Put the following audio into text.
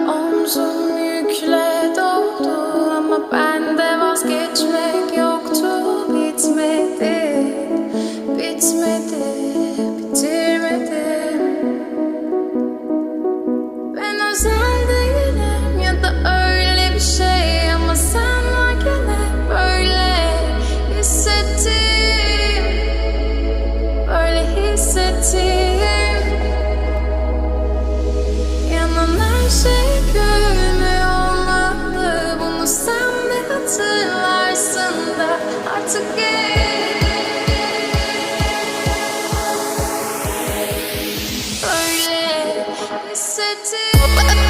Omzum yükle doldu ama bende vazgeçmek yoktu. Bitmedi, bitmedi, bitirmedim. Ben özel değilim ya da öyle bir şey, ama sen varken hep böyle hissettim, böyle hissettim. Yanan her şey görünmüyor olmalı, bunu sen de hatırlarsın da artık böyle hissettim.